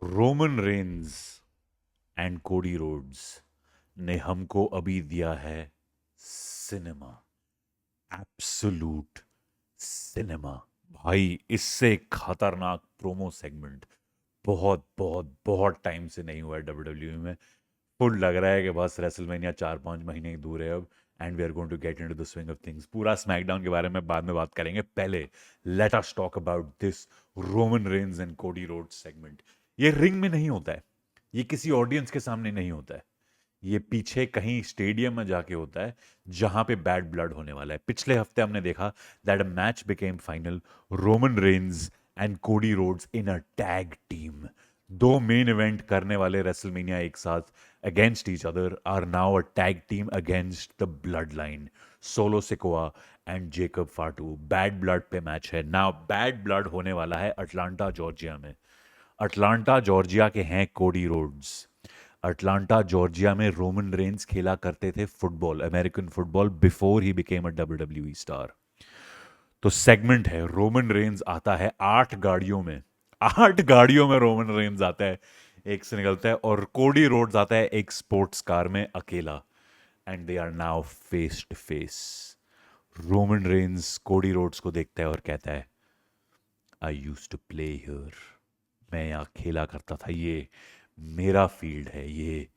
Roman Reigns and Cody roads ने हमको अभी दिया है सिनेमा, एब्सोल्यूट सिनेमा। भाई, इससे खतरनाक प्रोमो सेगमेंट बहुत बहुत बहुत टाइम से नहीं हुआ है डब्ल्यू में। फुल लग रहा है कि बस रेसलमेनिया 4-5 महीने ही दूर है अब, and we are going to get into the swing of things. पूरा स्मैकडाउन के बारे में बाद में बात करेंगे, पहले let us talk about this Roman Reigns and Cody Rhodes segment. ये रिंग में नहीं होता है, ये किसी ऑडियंस के सामने नहीं होता है, ये पीछे कहीं स्टेडियम में जाके होता है जहां पे बैड ब्लड होने वाला है। पिछले हफ्ते हमने देखा that a match became final, Roman Reigns and Cody Rhodes in a tag team. दो मेन इवेंट करने वाले रेसलमेनिया एक साथ against each other are now a tag team against the blood line, Solo Sikoa and Jacob Fatu. Bad blood पे match है now. Bad blood होने वाला है अटलांटा जॉर्जिया में। अटलांटा जॉर्जिया के हैं कोडी रोड्स। अटलांटा जॉर्जिया में रोमन रेंज खेला करते थे football, American football, before he became a W star. तो सेगमेंट है, रोमन रेंज आता है 8 गाड़ियों में। 8 गाड़ियों में रोमन रेंज आता है, एक से निकलता है, और कोडी रोड्स आता है एक स्पोर्ट्स कार में अकेला। And they are now face to face. Roman Reigns Cody Rhodes को देखता है और कहता है, I use to play here. मैं यहाँ खेला करता था, ये मेरा फील्ड है, ये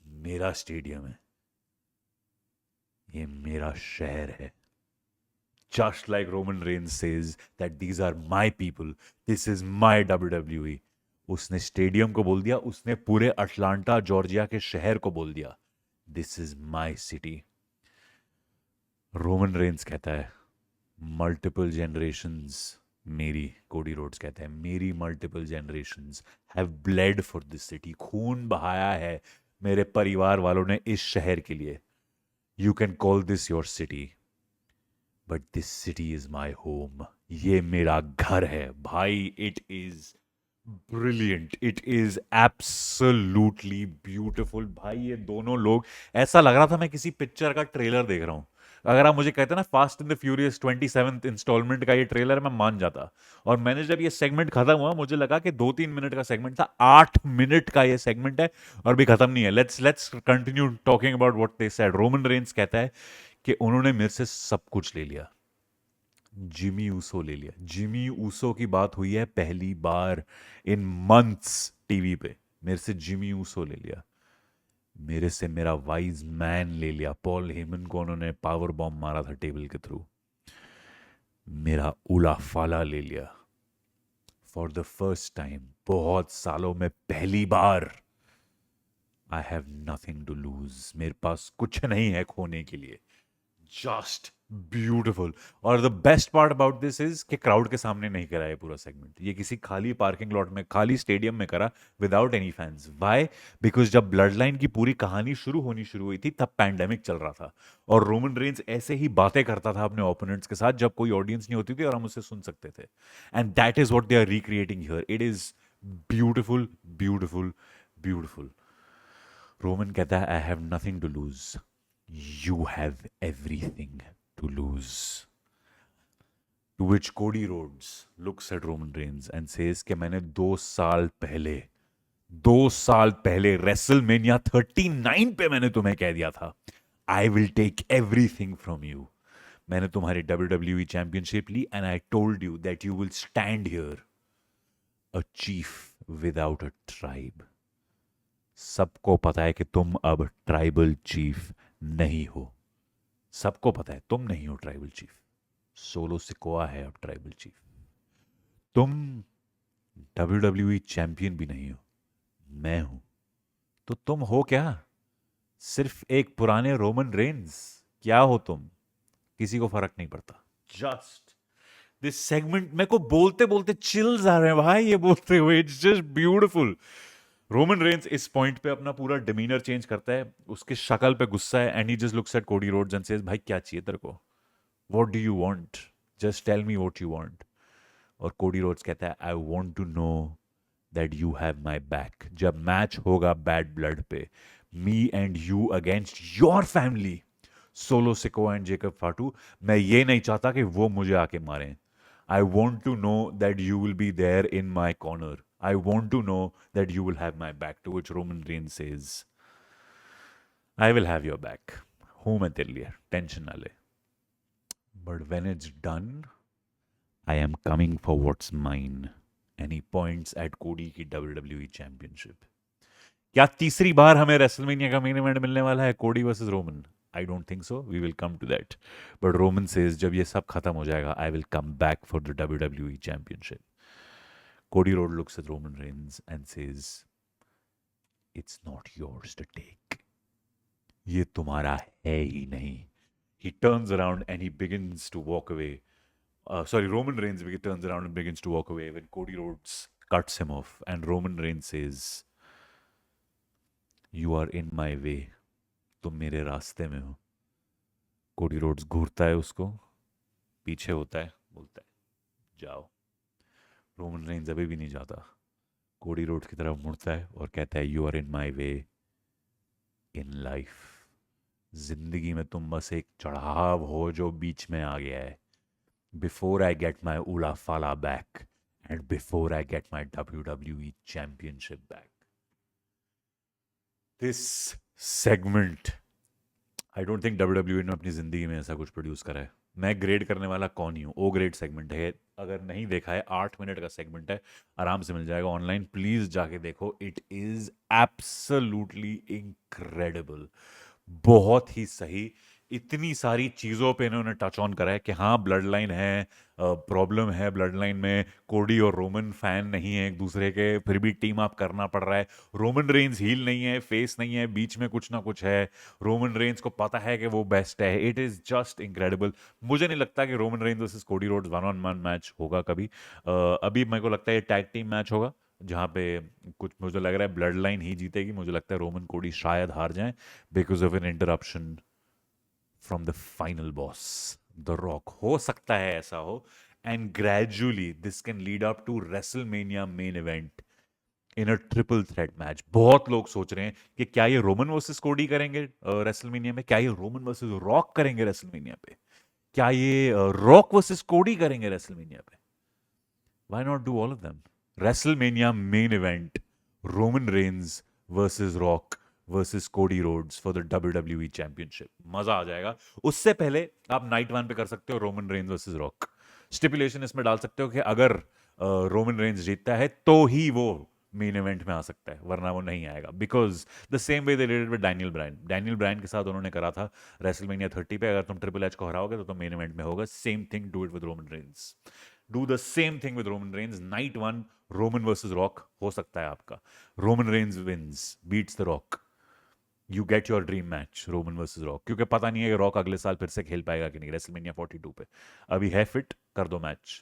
मेरा स्टेडियम है, ये मेरा शहर है। Just like Roman Reigns says that these are my people, this is my WWE। उसने स्टेडियम को बोल दिया, उसने पूरे अटलांटा जॉर्जिया के शहर को बोल दिया, this is my city. Roman Reigns कहता है, मल्टीपल जनरेशंस मेरी, कोडी रोड्स कहता है, मेरी multiple generations have blade for this city. खून बहाया है मेरे परिवार वालों ने इस शहर के लिए। You can call this your city, but this city is my home. ये मेरा घर है भाई। It is brilliant, it is absolutely beautiful. भाई ये दोनों लोग, ऐसा लग रहा था मैं किसी पिक्चर का ट्रेलर देख रहा हूँ। अगर आप मुझे कहते ना fast and the furious 27th installment का ये ट्रेलर है, मैं मान जाता। और मैंने जब ये सेगमेंट खत्म हुआ, मुझे लगा कि 2-3 मिनट का सेगमेंट था, 8 मिनट का ये सेगमेंट है और भी खत्म नहीं है। Let's let's continue talking about what they said. Roman Reigns कहता है कि उन्होंने मेरे से सब कुछ ले लिया। जिमी ऊसो ले लिया। जिमी ऊसो की बात हुई है पहली बार इन मंथ्स टीवी पे। मेरे से जिमी ऊसो ले लिया, मेरे से मेरा वाइज मैन ले लिया। पॉल हेमन को उन्होंने पावर बॉम्ब मारा था टेबल के थ्रू। मेरा उला फाला ले लिया। फॉर द फर्स्ट टाइम, बहुत सालों में पहली बार, I have nothing to lose. मेरे पास कुछ नहीं है खोने के लिए। Just beautiful. और the best part about this is कि क्राउड के सामने नहीं करा ये पूरा सेगमेंट, ये किसी खाली पार्किंग लॉट में, खाली स्टेडियम में करा, without any fans. Why? Because जब ब्लड लाइन की पूरी कहानी शुरू हुई थी तब पैंडेमिक चल रहा था, और रोमन रेंज ऐसे ही बातें करता था अपने ओपोनेंट्स के साथ जब कोई ऑडियंस नहीं होती थी और हम उसे सुन सकते थे। And that is what they are recreating here. It is beautiful, beautiful, beautiful. Roman कहता है, I have nothing to lose, you have everything to lose. To which Cody Rhodes looks at Roman Reigns and says कि मैंने 2 साल पहले WrestleMania 39 पे मैंने तुम्हें कह दिया था, I will take everything from you. मैंने तुम्हारी WWE चैंपियनशिप ली and I told you that you will stand here a chief without a tribe. सबको पता है कि तुम अब ट्राइबल चीफ नहीं हो। सबको पता है तुम नहीं हो ट्राइबल चीफ। सोलो सिकोआ है अब ट्राइबल चीफ। तुम WWE चैंपियन भी नहीं हो, मैं हूं। तो तुम हो क्या? सिर्फ एक पुराने रोमन रेंज। क्या हो तुम? किसी को फर्क नहीं पड़ता। जस्ट दिस सेगमेंट, मेरे को बोलते बोलते चिल्स आ रहे हैं भाई ये बोलते हुए। It's just beautiful. Roman Reigns इस पॉइंट पे अपना पूरा डिमीनर चेंज करता है, उसके शक्ल पे गुस्सा है, and he just looks at Cody Rhodes and says, भाई क्या चाहिए तेरे को? What do you want? Just tell me what you want. और कोडी रोड्स कहता है, I want to know that you have my back. जब मैच होगा बैड ब्लड पे, me and you against your family, Solo Sikoa and Jacob Fatu, मैं ये नहीं चाहता कि वो मुझे आके मारें। I want to know that you will be there in my corner. I want to know that you will have my back. To which Roman Reigns says, I will have your back. हूं मैं तेरे लिए, tension ना ले. But when it's done, I am coming for what's mine. And he points at Cody की WWE Championship. क्या तीसरी बार हमें रेसलमेनिया का मेन इवेंट मिलने वाला है Cody versus Roman? I don't think so. We will come to that. But Roman says जब ये सब खत्म हो जाएगा, I will come back for the WWE Championship. Cody Rhodes looks at Roman Reigns and says, "It's not yours to take. ये तुम्हारा है ही नहीं." He turns around and he begins to walk away. Roman Reigns turns around and begins to walk away when Cody Rhodes cuts him off. And Roman Reigns says, "You are in my way. तुम मेरे रास्ते में हो." Cody Rhodes घूरता है उसको, पीछे होता है, बोलता है जाओ. रोमन रेंज अभी भी नहीं जाता. कोडी रोड्स की तरफ मुड़ता है और कहता है, "you are in my way in life." जिंदगी में तुम बस एक चढ़ाव हो जो बीच में आ गया है. बिफोर आई गेट माई उला फाला back and before I get my WWE championship back. This segment, I don't think WWE ने अपनी जिंदगी में ऐसा कुछ प्रोड्यूस करा है. मैं ग्रेड करने वाला कौन ही हूँ. ओ ग्रेड सेगमेंट है. अगर नहीं देखा है, 8 मिनट का सेगमेंट है, आराम से मिल जाएगा ऑनलाइन. प्लीज जाके देखो. It is absolutely incredible. बहुत ही सही. इतनी सारी चीज़ों पे इन्होंने टच ऑन करा है कि हाँ, ब्लड लाइन है, प्रॉब्लम है ब्लड लाइन में. कोडी और रोमन फैन नहीं है एक दूसरे के, फिर भी टीम अप करना पड़ रहा है. रोमन रेंज हील नहीं है, फेस नहीं है, बीच में कुछ ना कुछ है. रोमन रेंज को पता है कि वो बेस्ट है. It is just incredible. मुझे नहीं लगता कि Roman Reigns versus Cody Rhodes 1-on-1 match होगा कभी. अभी मेरे को लगता है ये टैग टीम मैच होगा, जहाँ पे कुछ मुझे लग रहा है ब्लड लाइन ही जीतेगी. मुझे लगता है रोमन कोडी शायद हार जाए because of an interruption from the final boss the Rock. हो सकता है ऐसा हो. And gradually this can lead up to WrestleMania main event in a triple threat match. बहुत लोग सोच रहे हैं कि क्या ये रोमन वर्सेस कोडी करेंगे रेसलमेनिया में, क्या ये रोमन वर्सेस रॉक करेंगे रेसलमेनिया पे, क्या ये रॉक वर्सेस कोडी करेंगे रेसलमेनिया पे. Why not do all of them? WrestleMania main event, Roman Reigns versus rock versus Cody Rhodes for the WWE championship. मजा आ जाएगा. उससे पहले आप नाइट 1 पे कर सकते हो Roman Reigns versus rock. Stipulation इसमें डाल सकते हो कि अगर रोमन रेंज जीतता है तो ही वो मेन इवेंट में आ सकता है, वरना वो नहीं आएगा. Because the same way they did with Daniel Bryan के साथ उन्होंने करा था रेसलमेनिया 30 पे. अगर तुम ट्रिपल एच को हराओगे तो तुम मेन इवेंट में होगा. Same thing, do it with Roman Reigns. Do the same thing with Roman Reigns. Night 1 Roman versus Rock हो सकता है आपका. Roman Reigns wins, beats the Rock. You get your dream match Roman versus Rock. क्योंकि पता नहीं है कि rock अगले साल फिर से खेल पाएगा कि नहीं रेसलमेनिया 42 पे. अभी है फिट, कर दो match.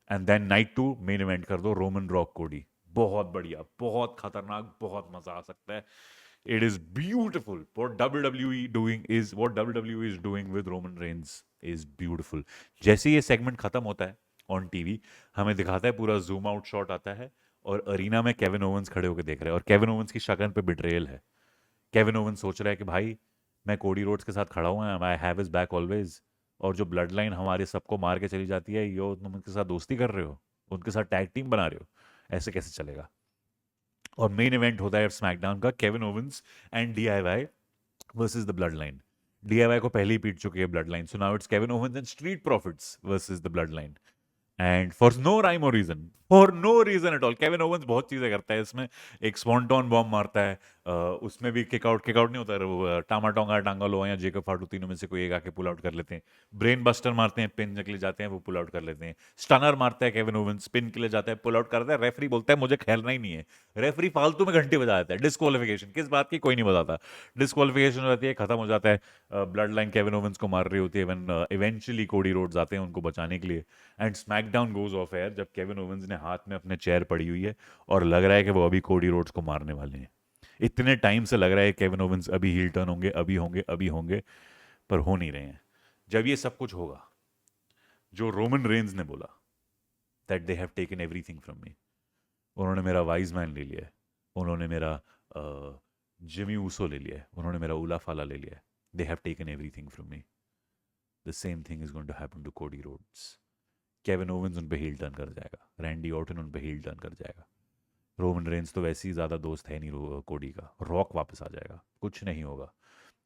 And then night 2 main event कर दो रोमन रॉक कोडी. बहुत बढ़िया, बहुत खतरनाक, बहुत मजा आ सकता है. It is beautiful. What WWE is doing with Roman Reigns is beautiful. जैसे ये सेगमेंट खत्म होता है ऑन टीवी, हमें दिखाता है पूरा जूम आउट शॉट आता है और अरीना में केविन ओवंस खड़े होकर देख रहे हैं. और केविन ओवंस की शक्ल पे बिट्रेयल है. केविन ओवंस सोच रहा है कि भाई, मैं कोडी रोड्स के साथ खड़ा हुआ हूँ, I have his back always. और जो ब्लड लाइन हमारे सबको मार के चली जाती है, यो तुम उनके साथ दोस्ती कर रहे हो, उनके साथ टैग टीम बना रहे हो, ऐसे कैसे चलेगा. और मेन इवेंट होता है स्मैकडाउन का, Kevin Owens and DIY versus the blood line. DIY को पहले ही पीट चुकी है blood line. So now it's Kevin Owens and Street Profits versus the blood line. And for no rhyme or reason, for no reason at all, Kevin Owens बहुत चीजें करता है इसमें. एक स्पॉन्टॉन बॉम्ब मारता है, उसमें भी किकआउट नहीं होता है, वो टामा टोंगा, टांगा लोआ या जेकब फाटू, तीनों में से कोई एक आके पुल आउट कर लेते हैं. ब्रेन बस्टर मारते हैं, पिन के लिए जाते हैं, वो पुल आउट कर लेते हैं. स्टनर मारता है केविन ओवंस, पिन के लिए जाता है, पुल आउट करता है. रेफरी बोलता है मुझे खेलना ही नहीं है. रेफरी फालतू में घंटे बजा देता है. डिस्क्वालिफिकेशन किस बात की, कोई नहीं बताता. डिस्क्वालिफिकेशन हो जाती है, खत्म हो जाता है. ब्लड लाइन केविन ओवंस को मार रही होती है. इवेंचुअली कोडी रोड्स आते हैं उनको बचाने के लिए. And SmackDown goes off air जब केविन ओवंस ने हाथ में अपने चेयर पड़ी हुई है और लग रहा है कि वो अभी कोडी रोड्स को मारने वाले हैं. इतने टाइम से लग रहा है केविन ओवंस अभी हील टर्न होंगे, अभी होंगे, अभी होंगे, पर हो नहीं रहे हैं. जब ये सब कुछ होगा, जो रोमन रेंज ने बोला that they have taken everything from मी, उन्होंने मेरा वाइज मैन ले लिया है, उन्होंने मेरा जिमी ऊसो ले लिया है, उन्होंने मेरा उला फाला ले लिया है. They have taken everything from me. The same thing is going to happen to Cody Rhodes. Kevin Owens उन पे हील टर्न कर जाएगा, रैंडी ऑर्टन उन पे हील टर्न कर जाएगा. रोमन रेंस तो वैसे ही ज़्यादा दोस्त है नहीं कोडी का. रॉक वापस आ जाएगा, कुछ नहीं होगा.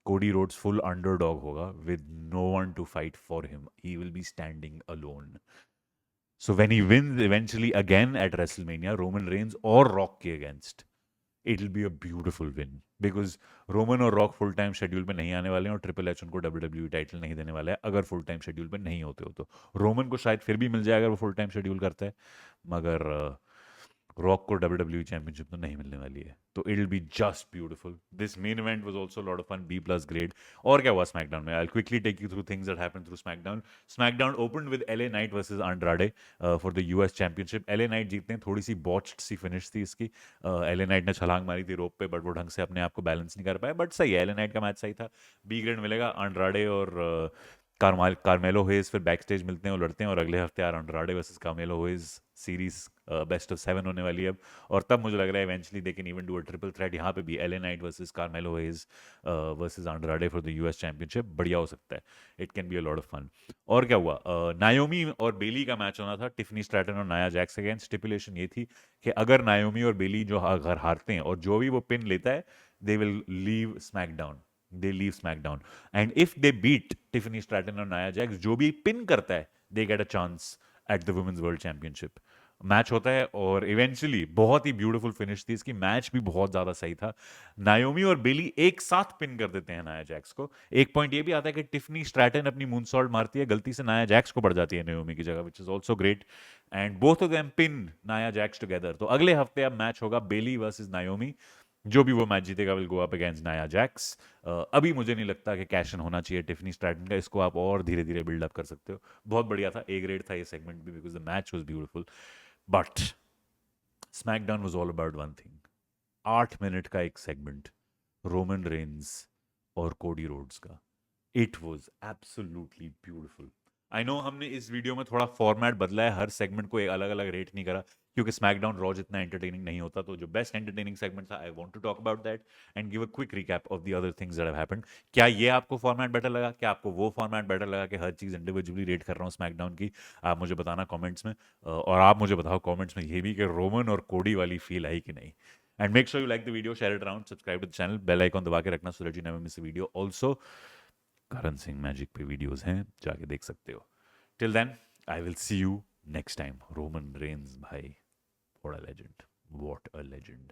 कोडी रोड्स फुल अंडरडॉग होगा with no one to fight for him. He will be standing alone. So when he wins eventually again at WrestleMania, Roman Reigns और रॉक के against, it will be a beautiful win. Because Roman और Rock full time schedule पे नहीं आने वाले हैं और triple H उनको WWE टाइटल नहीं देने वाला है अगर फुल टाइम शेड्यूल पे नहीं होते हो तो. रोमन को शायद फिर भी मिल जाए अगर वो फुल टाइम शेड्यूल करता है, मगर रॉक को WWE चैंपियनशिप तो नहीं मिलने वाली है. तो it will be just beautiful. This main event was also lot of fun, B plus grade. और क्या हुआ स्मैकडाउन में? I quickly take you through things that happened through SmackDown. SmackDown opened with LA Knight versus Andrade for the US Championship. LA Knight जीतते हैं, थोड़ी सी botched सी finish थी इसकी. LA night ने छलांग मारी थी रोप पे, बट वो ढंग से अपने आप को बैलेंस नहीं कर पाया. बट सही है, एलए नाइट का मैच सही था. बी ग्रेड मिलेगा. एंड्राडे और कार्मेलो हेज फिर बैक स्टेज मिलते हैं और लड़ते हैं. और अगले हफ्ते यार Andrade versus Carmelo hedge series best of 7 होने वाली है अब. और तब मुझे लग रहा है eventually they can even do a triple threat यहाँ पे भी, LA Knight versus Carmelo Hayes versus Andrade for the US Championship. बढ़िया हो सकता है. It can be a lot of fun. और क्या हुआ? नायोमी और बेली का मैच होना था, टिफनी स्ट्रैटन और नाया जैक्स अगेंस्ट. स्टिपुलेशन ये थी कि अगर नायोमी और बेली जो अगर हारते हैं और जो भी वो पिन लेता है, they will leave SmackDown. They leave SmackDown. And if they beat Tiffany Stratton और नाया जैक्स, जो भी पिन करता है, they get a chance at the women's world championship. Match होता है और इवेंचुअली बहुत ही ब्यूटीफुल फिनिश थी इसकी. मैच भी बहुत ज्यादा सही था. नायोमी और बेली एक साथ पिन कर देते हैं नाया जैक्स को. एक पॉइंट ये भी आता है कि टिफनी स्ट्रैटन अपनी मूनसॉल्ट मारती है, गलती से नाया जैक्स को पड़ जाती है नायोमी की जगह, which is also great. And both of them pin Nia Jax together. तो अगले हफ्ते अब मैच होगा बेली वर्सेस नायोमी. जो भी वो मैच जीतेगा will go up against Nia Jax. अभी मुझे नहीं लगता कि कैश इन होना चाहिए टिफनी स्ट्रैटन का. इसको आप और धीरे धीरे बिल्डअप कर सकते हो. बहुत बढ़िया था, ए ग्रेड था ये सेगमेंट भी, because the match was beautiful. But SmackDown was all about one thing. 8 minute का एक सेगमेंट रोमन रेंस और कोडी रोड्स का. It was absolutely beautiful. I know हमने इस वीडियो में थोड़ा फॉर्मेट बदला है, हर सेगमेंट को एक अलग अलग रेट नहीं करा, क्योंकि स्मैकडाउन रॉ जितना एंटरटेनिंग नहीं होता. तो जो बेस्ट एंटरटेनिंग सेगमेंट था, I want to talk about that and give a quick recap of the other things that have happened. क्या ये आपको फॉर्मेट बेटर लगा? क्या आपको वो फॉर्मेट बेटर लगा कि हर चीज़ इंडिविजुअली रेट कर रहा हूँ स्मैकडाउन की? आप मुझे बताना कमेंट्स में. और आप मुझे बताओ कमेंट्स में ये भी कि रोमन और कोडी वाली फील आई कि नहीं. And make sure you like the video, share it around, subscribe to the channel, bell icon दबा के रखना so that you never miss a video. Also Karan Singh magic पे वीडियोस हैं, जाके देख सकते हो. Till then I will see you next time. Roman Reigns भाई, what a legend, what a legend.